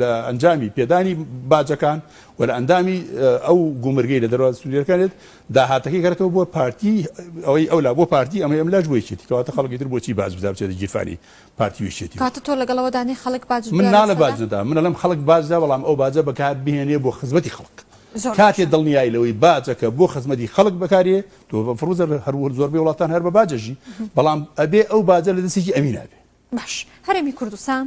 لە ئەنجامی پێدانی باجەکان و لە ئەندامی ئەو گومرگەی لە دەرەوە سنوورەکانێت داهاتەکەی گەڕێتەوە بۆ پارتی ئەوەی ئەولا بۆ پارتی ئەمە لاش بۆیچێتی کەواتە خەڵکی تر بۆچی باز بدا بچێتە گیرفانی پارتی ویشێتی کاتە تۆ لەگەڵەوەدانی خەڵک باج من ناڵە باجدا من لەم خەڵک بازدا بەڵام ئەو باجە بەکار بهێنێ بۆ خزمەتی خەڵک کاتێ دڵنیایی لەوەی باجەکە بۆ خزمەتی خەڵک بەکارێ تۆ فڕوزە هەر زۆربەی وڵاتان هەر بە باجەژی بەڵام ئەبێ ئەو باجە لە دەستێکی ئەمینابێ باش هەرێمی کوردستان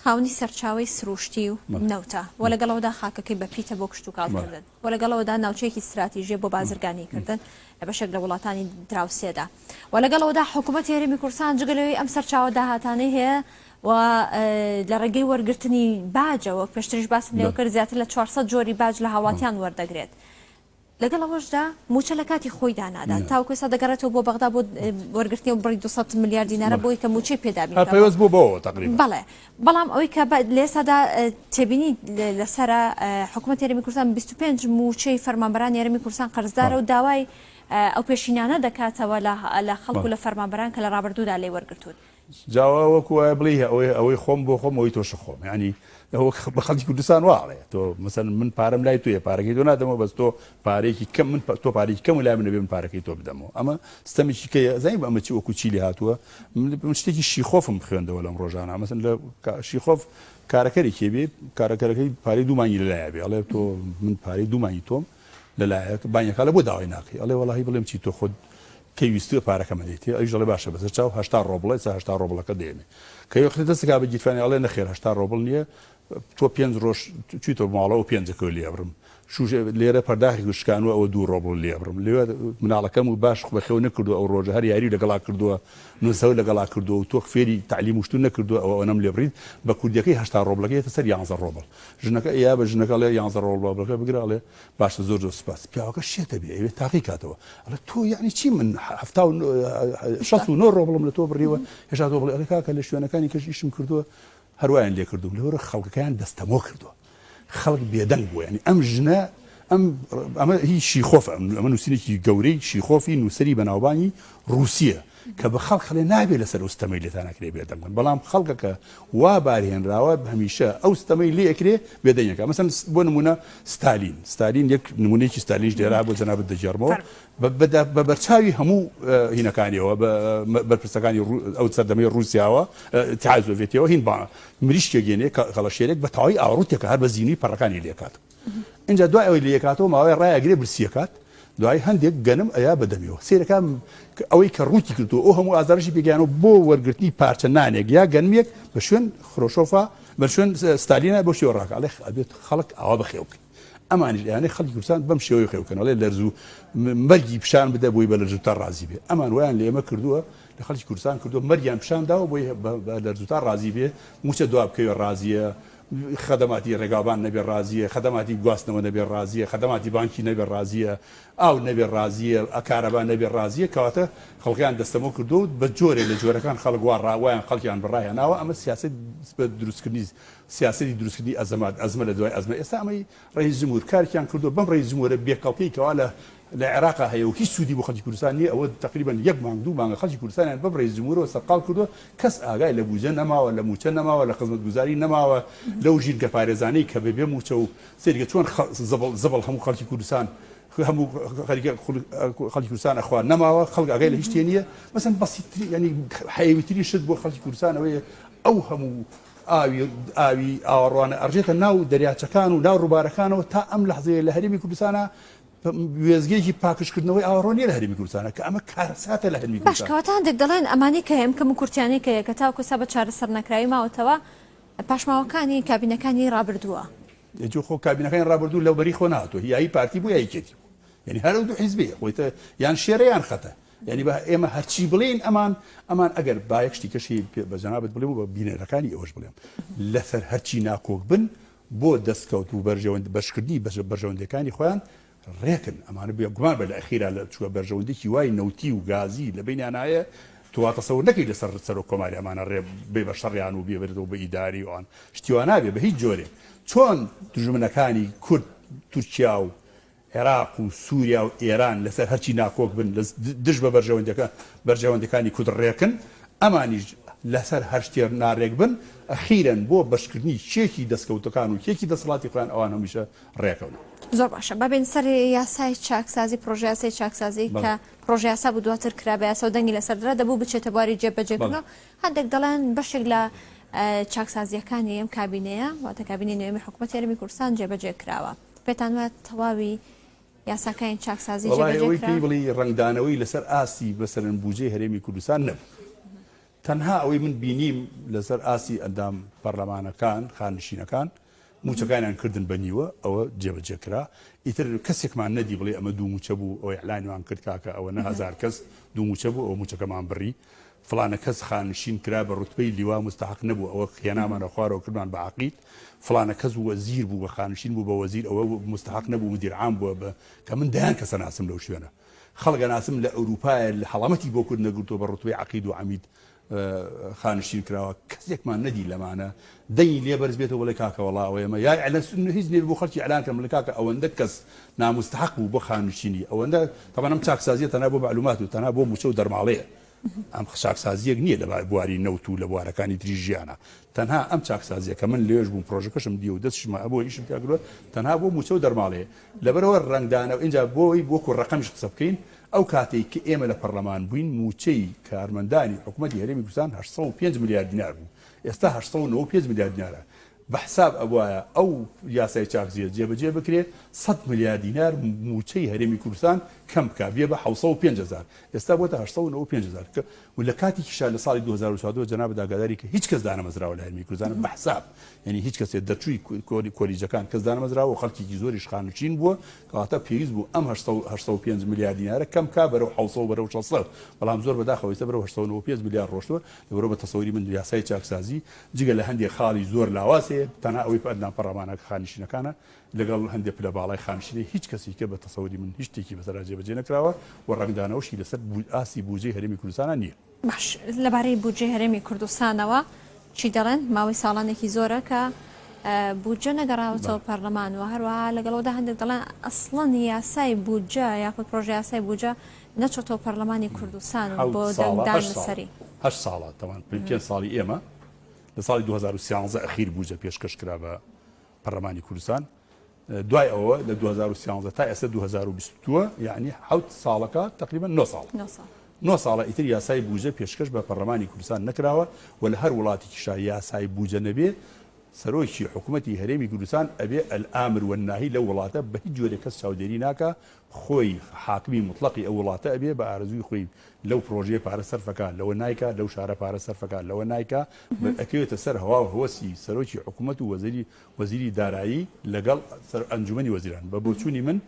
خاونی سەرچاوی سروشتی و نەوتە و لەگەڵەوەدا خاکەکەی بەپیتە بۆ کشت و کاڵکردن و لەگەڵەوەدا ناوچەیەکی استراتیژیە بۆ بازرگانی کردن لە بەشێک لە وڵاتانی دراوسێدا و لەگەڵەوەدا حکوومەتی هەرێمی کوردستان جگەلەوەی ئەم سەرچاوە داهاتانەی هەیە و لە ڕێگەی وەرگرتنی باجەوە پێشتریش باسم لێوە کرد زیاتر لە 400 جۆری باج لە هاوڵاتیان وەردەگرێت لەگەڵ ئەوەشدا موچە لە کاتی خۆی دانادات تاوکو ئێستا دەگەڕێتەوە بۆ بەغدا بۆ وەرگرتنی بڕی 200 میلیارد دینارە بۆی کە موچەی پێدابێت پێوەست بوو بۆ تقریبا بەڵێ بەڵام ئەوەی کە لە ئێستادا تێبینی لەسرە حکوومەتی هەرێمی کوردستان 25 موچەی فەرمانبەرانی هەرێمی کوردستان قەرزدارە و داوای ئەو پێشینانە دەکاتەوە لە خەڵکو لە فەرمانبەران کە لە ڕابردوودا لێ وەرگرتوون جاوا وەکو بڵێ ئەوەی خۆم بۆ خۆم ئەوەی تۆش خۆم ینی بە خەڵکی کوردستان واڵێ تۆ مثلا من پارەم لای تویە پارەکەی تۆ نادەمەوە بەس تۆ پارێکی کەم من تۆ پارێکی کەم لای منە بێ من پارەکەی تۆ بدەمەوە ئەمە ستەمێکی کە زای ئەمە چی وەکو چی لێ هاتووە من شتێکی شیخۆفم خوێندەوە لەم ڕۆژانە مثلا لە شیخۆف کارەکەرێکی بێ کارەکەرەکەی پارەی دوومانی لەلایە بێ ئەڵێ تۆ من پارەی دوومانی تۆم لەلایە بانیەکە لە بۆ داوای ناکەی ئەڵێ وەڵاهی بڵێم چی تۆ خۆت کەویستە پارەکەمە دێتی ئەویش دەڵێ باشە بەسەر چاو 80 ڕۆبڵێ 80 ڕۆبڵەکە دێنێ کە یەختی دەستەکە بە گیرفانی ئەڵێ نەخێر 80 ڕۆبڵ نییە تۆ 5 ڕۆژ چیتۆ ماڵەوە و 5ەکە لێبرم لێرە پەرداخی گشتکانوە ئەوە 2 ڕۆبڵ لێبرم لێوە مناڵەکەم و باش بەخێو نەکردو ئەو ڕۆژە هەر یاری لەگەڵا کردووە نووسەوە لەگەڵا کردو و تۆ فێری تعلیم وشتو نەکردو ئەوە نەم لێبریت بە کوردیەکەی 80 ڕۆبڵەکەی سەر 11 ڕۆبڵ ژنەکە یا بە ژنەکە لێ 11 ڕۆبڵەکە بگرێ باشە زۆر سپاس پیاوەکە شێتە بێ ئەوێ تاقی کاتەوە ئەڵێ تۆ یعنی چی من 69 ڕۆبڵم لە تۆ بڕیوە هێشتا تۆ بڵێ ئەڵێ کاکە لە شوێنەکانی کەش ئیشم کردووە هەروایان لێ کردوم لەوەرە خەڵکەکەیان دەستەمۆ کردووە خەڵک بێدەنگ بووە ینی ئەم ژنە ئەمە هیچ شیخۆف ئەمە نووسینێکی گەورەی شیخۆفی نووسری بەناوبانی رووسیە کە بە خەڵک خەڵێ نابێت لەسەر ئەو ستەمەی لێتان نەکرێ بێدەنگن بەڵام خەڵکەکە وا بارهێنراوە هەمیشە ئەو ستەمەی لێ ئەکرێ بێدەنگەکە مەسەن بۆ نمونە ستالین یەک نمونەیەکی ستالینش دێرا بۆ جەنابەت دەجێڕمەوە بە بەرچاوی هەموو هینەکانیەوە بەرپرسەکانی ئەو سەردەمەی رووسیاوە اتحاد سۆڤێتیەوە هین مریشکێک گێنێ کەڵەشێرێک بە تەواوی ئاڕووتێکە هەر بە زیینی پەڕەکانی لێکات اینجا دوای ئەوەی لێکاتەوە ماوەی ڕایەگرێ برسیەکات دوای هەندێک گەنم ئەیا بەدەمیەوە سیرەکان ئەوەی کە ڕووتی کردو ئەو هەموو ئازارشی پێگەیانەوە بۆ وەرگرتنی پارچە نانێک یا گەنمێک بە شوێن خرۆشۆفا بە شوێن ستالینە بۆ شێوە ڕاکە ئەڵێ ئەبێت خەڵک ئاوا بەخێوکە ئەمانش یانەی خەڵکی کوردستان بەم شێوەی خێوکەن ئەڵێ لەرز و مەرگی پیشان بدە بۆی بە لەرزوتە ڕازی بێ ئەمان ویان لە ئێمە کردووە خەڵکی کوردستان کردو مەریان پیشانداوە بۆی لەرزوتان ڕازی بێ موچە دواب بکەوێ ڕازیە خدماتی ڕێگاوان نەبێ ڕازیە خدماتی گواستنەوە نەبێ ڕازیە خدماتی بانکی نەبێ ڕازیە ئاو نەبێ ڕازیە ئەکارەبان نەبێ ڕازیە کەواتە خەڵکیان دەستەمە کردو بە جۆرێ لە جۆرەکان خەڵک وا ڕاوایان خەڵکیان بڕایە ناوە ئەمە سیاست دروستکردنی سیاستی دروستکردنی ئەزمە لە دوای ئەزمە ئێستا ئەمەی ڕێی زمور کارێکیان کردو بەم ڕێی زمورە بێکەڵکەی کەوا لە عێراقا هەیە و هیچ سوودی بۆ خەڵکی کوردستان نییە ئەوە تقریبا یەک مانگ دوو مانگە خەڵکی کوردستانیان بەم ڕێی زمورەوە سەرقاڵ کردو کەس ئاگای لە بوجە نەماوە لە موچە نەماوە لە خزمەتگوزاری نەماوە لەو ژینگە پارێزانەی کە بێ موچە و سێریگە چۆن زەبڵ هەموو خەڵکی کوردستان هەموو خەڵکی کوردستان ئەخوا نەماوە خەڵک ئاگای لە هیچ نییە مەسەن بەسیتری ینی حەیویتری شت بۆ خەڵکی کوردستان ئەوەیە ئەو هەموو ئاوی ئاوەڕوانە ئەڕژێتە ناو دەریاچەکان و ناو ڕووبارەکانەوە تا ئەم لەحزەیە لە هەرێمی کوردستانە وێزگەیەکی پاکشکردنەوەی ئاوەڕۆنیە لە هەرێمی کوردستانە کە ئەمە کارەساتە لە هەرێمی کوردستان. باشکەواتە هەندێک دەڵێن ئەمانی کە ئەم کەم و کورتیانی کە تاوکو سا بە چارەسەر نەکراوی ماوەتەوە پاشماوەکانی کابینەکانی ڕابردووە. جو خۆ کابینەکانی ڕابردوو لەو بەری خۆ نهاتوە هیایی پارتی بوو یایکێتی یعنی هەر دوو حیزبیە خۆیتە یان شێرە یان خەتە یعنی بە ئێمە هەرچی بڵین ئەمان ئەگەر بایەک شتی کەشی بە جەنابەت بڵێ بۆ بینەرەکانی ئەوەش بڵێم لەسەر هەرچی ناکۆک بن بۆ دەستکەوت و بەشکردنی بەرژەوەندەکانی خۆیان ڕێکن ئەمانە بێ گومان بە لە ئەخیرا لە چووە بەرژەوەندێکی وای نەوتی و گازی لە بینیانایە تووا تەسەور نەکەی لەسەر سەرۆک کۆماری ئەمانە ڕێ بێ بە شەڕیان و بێبێتەوە بە ئیداری وان شتیوان نابێ بە هیچ جۆرێ چۆن دژمنەکانی کورد تورکیا و عێراق و سووریا و ئێران لەسەر هەرچی ناکۆک بن دژ بە بەرژەوەندەکانی کورد ڕێکن ئەمانیش لەسەر هەر شتێر ناڕێک بن ئەخیرەن بۆ بەشکردنی شێکی دەستکەوتەکان و کێکی دەسەڵاتی خۆیان ئەوان هەمیشە ڕێکەون. زۆر باشە بابێن سەر یاسای چاکسازی پرۆژه یاسای چاکسازی کە پرۆژه یاسا بوو دواتر کرا بە یاسا و دەنگی لەسەردرا دەبوو بچێتە بواری جێبەجێکردنەوە هەندێک دەڵێن بەشێک لە چاکسازیەکانی ئەم کابینەیە واتە کابینەی نوێمی حکوومەتی هەرێمی کوردستان جێبەجێ کراوە پێتان وایە تەواوی یاساکانی چاکسازی جێبەجێ کرا بڵی ڕنگدانەوەی لەسەر ئاسی بەسەرن بوجێ هەرێمی کوردستان نەبوو تەنها ئەوەی من بینیم لەسەر ئاسی ئەندام پەرلەمانەکان خانشینەکان موچەکانیان کردن بە نیوە ئەوە جێبەجێکرا ئیتر کەسێکمان نەدی بڵێ ئەمە دوو موچە بوو ئەوەی ئەعلانیان کرد کاکە ئەوە نە هەزار کەس دوو موچە بوو ئەوە موچەکەمان بڕی فلانە کەس خانشین کرا بە ڕوتبەی لیوا مستحق نەبوو ئەوە خێنامانە خوارەوە کردمان بە عەقید فلانە کەس وەزیر بوو بە خانشین بوو بە وەزیر ئەوە مستحق نەبوو مدیر عام بووە بە کە من دەیان کەسە ناسم لەو شوێنە خەڵکە ناسم لە ئەوروپایە لە هەڵامەتی بۆ کورد نەگرتووە بە ڕوتبەی عەقید و عەمید خانشین کراوە کەسێکمان نەدی لەمانە دەی لێ بەرز بێتەوە بڵێ کاکە وەڵاوە ئێمە یا هیچ نێ بۆ خەڵکی ئەعلان کەم لە کاکە ئەوەندە کەس نامستحق بوو بۆ خانشینی ئەوەندە تەمەنم چاکسازیە تەنها بۆ معلومات و تەنها بۆ موچە و دەرماڵەیە ئەم چاکسازیەک نییە لە بواری نەوت و لە بوارەکانی تری ژیانە تەنها ئەم چاکسازیە کە من لێژ بووم پرۆژەکەشم دی و دەستشمە بۆ ئیشم کاگرۆ تەنها بۆ موچە و دەرماڵەیە لەبەرەوە ڕنگدانە اینجا بۆی بۆ ڕقەمیش قسە بکەین ئەو کاتێک کە ئێمە لە پەرلەمان بووین موچەی کارمەندانی حکوومەتی هەرێمی کوردستان 805 میلیارد دینار بوو ئێستا 895 میلیارد دینارە بەحساب ئەوایە ئەو یاسای چاکسازیە جێبەجێ بکرێت 100 میلیارد دینار موچەی هەرێمی کوردستان کەم بکا بێ بە 750,000 ئێستا بۆتە 895,000 و لە کاتێکیشا لە ساڵی 2014 جەنابەت ئاگاداری کە هیچ کەس دانەمەزراوە لە هەرێمی کوردستان بەحساب یعنی هیچ کەسێ دەرچووی کۆلیجەکان کەس دانەمەزراوە خەڵکێکی زۆریش خانوچین بووە کەواتە پێویست بوو ئەم 805 میلیارد دینارە کەم کا بەرەو 700 بەرەو 600 بەڵام زۆر بەداخەوەیستە بەرەو 895 میلیارد ڕۆشتووە لەبەرەوە بە تەسەوری من یاسای چاکسازی جگە لە هەندێک خاڵی زۆر لاواسێ تەنها ئەوەی ئەدنان پەرلەمانە خانشینەکانە لەگەڵ هەندێک پلە باڵای خانشینی هیچ کەسی کە بە تەسەوری من هیچ شتێکی بەسەر جێبەجێ نەکراوە و ڕنگدانەوەشی لەسەر ئاسی بوجێ هەرێمی کوردستانە نییە. باش لەبارەی بوجێ هەرێمی کوردستانەوە چی دەڵێن ماوەی ساڵانێکی زۆرە کە بوجە نەگەڕاوەتەوە پەرلەمانەوە هەروەها لەگەڵەوەدا هەندێک دەڵێن ئەسڵەن یاسای بوجە یاخود پرۆژە یاسای بوجە نەچۆتەوە پەرلەمانی کوردستان بۆ دەنگدان لەسەری 8 ساڵە تەوان 5 ساڵی ئێمە لە ساڵی 2013 ئەخیر بوجە پێشکەش کرا بە پەرلەمانی کوردستان دوای ئەوە لە 2013 تا ئێستا 2022 یعنی 7 ساڵەکە تقریبا 9 ساڵ 9 ساڵە ئیتر یاسای بوجە پێشکەش بە پەرلەمانی کوردستان نەکراوە و لە هەر وڵاتێکیشا یاسای بوجە نەبێ سەرۆکی حکوومەتی هەرێمی کوردستان ئەبێ ئەلئامر وەناهی لە وڵاتە بە هیچ جۆرێک کەس چاودێری ناکە خۆی حاکمی مطلقی ئەو وڵاتە ئەبێ بە ئارەزووی خۆی لەو پرۆژەیە پارە سەرفەکان لەوە نایکە لەو شارە پارە سەرفەکان لەوە نایکە ئەکەوێتە سەر هەوا و هەوەسی سەرۆکی حکوومەت و وەزیری دارایی لەگەڵ ئەنجومەنی وەزیران بە بۆچوونی من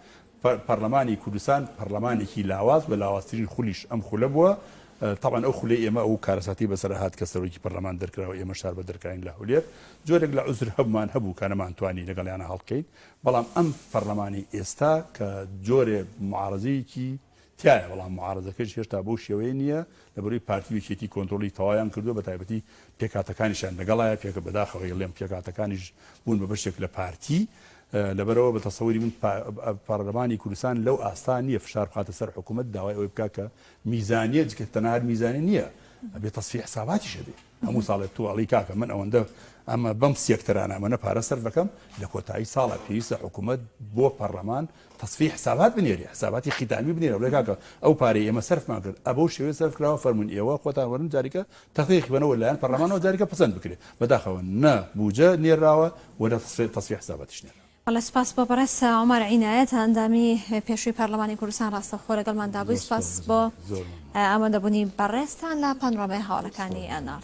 پەرلەمانی کوردستان پەرلەمانێکی لاواز بە لاوازترین خولیش ئەم خولە بووە طبعا ئەو خولێ ئێمە ئەو کارەساتی بەسەر هات کە سەرۆکی پەرلەمان دەرکراوە ئێمە شار بە دەرکراین لە هەولێر جۆرێک لە عوزر هەبمان هەبوو کە نەمانتوانی لەگەڵیانە هەڵبکەین بەڵام ئەم پەرلەمانی ئێستا کە جۆرێ معارەزەیەکی تایە بەڵام معارەزەکەش هێشتا بەو شێوەیە نییە لەبەروی پارتی وەکێتی کۆنتترۆلی تەوایان کردووە بە تایبەتی پێکاتەکانیشان لەگەڵایە پێکە بەداخەوەی لێم پێکاتەکانیش بوون بە بەشێک لە پارتی لەبەرەوە بە تەسەوری من پارلەمانی کوردستان لەو ئاستا نییە فشار بخاتە سەر حکوومەت داوای ئەوەی بکە کە میزانیە جکە تەنها میزانی نییە ئەبێ تەسفی حساباتی شەبێ هەموو ساڵێت تو ئەڵی کاکە من ئەوەندە ئەمە بەم سێکتەرانە ئەمەنە پارە سەر دەکەم لە کۆتایی ساڵە پێویستە حکوومەت بۆ پەرلەمان تەسفی حسابات بنێری حساباتی ختامی بنێرە بڵێ کاکە ئەو پارەی ئێمە سەرفمان کرد ئەبەو شێوەیە سەرف کراوە فەرمون ئێوە خۆتان وەرن جاریکە تەقیقی بنەوە لایەن پەرلەمانەوە جاریکە پسەند بکرێت بەداخەوە نە بوجە نێراوە وەرە تەسفی حساباتیش نێرە. والله سپاس بۆ بەڕێز عومەر عینایەت ئەندامی پێشووی پەرلەمانی کوردستان ڕاستەخۆ لەگەڵماندا بووی سپاس بۆ ئامادەبوونی بەڕێزتان لە پانۆرامای هەواڵەکانی ئەنار.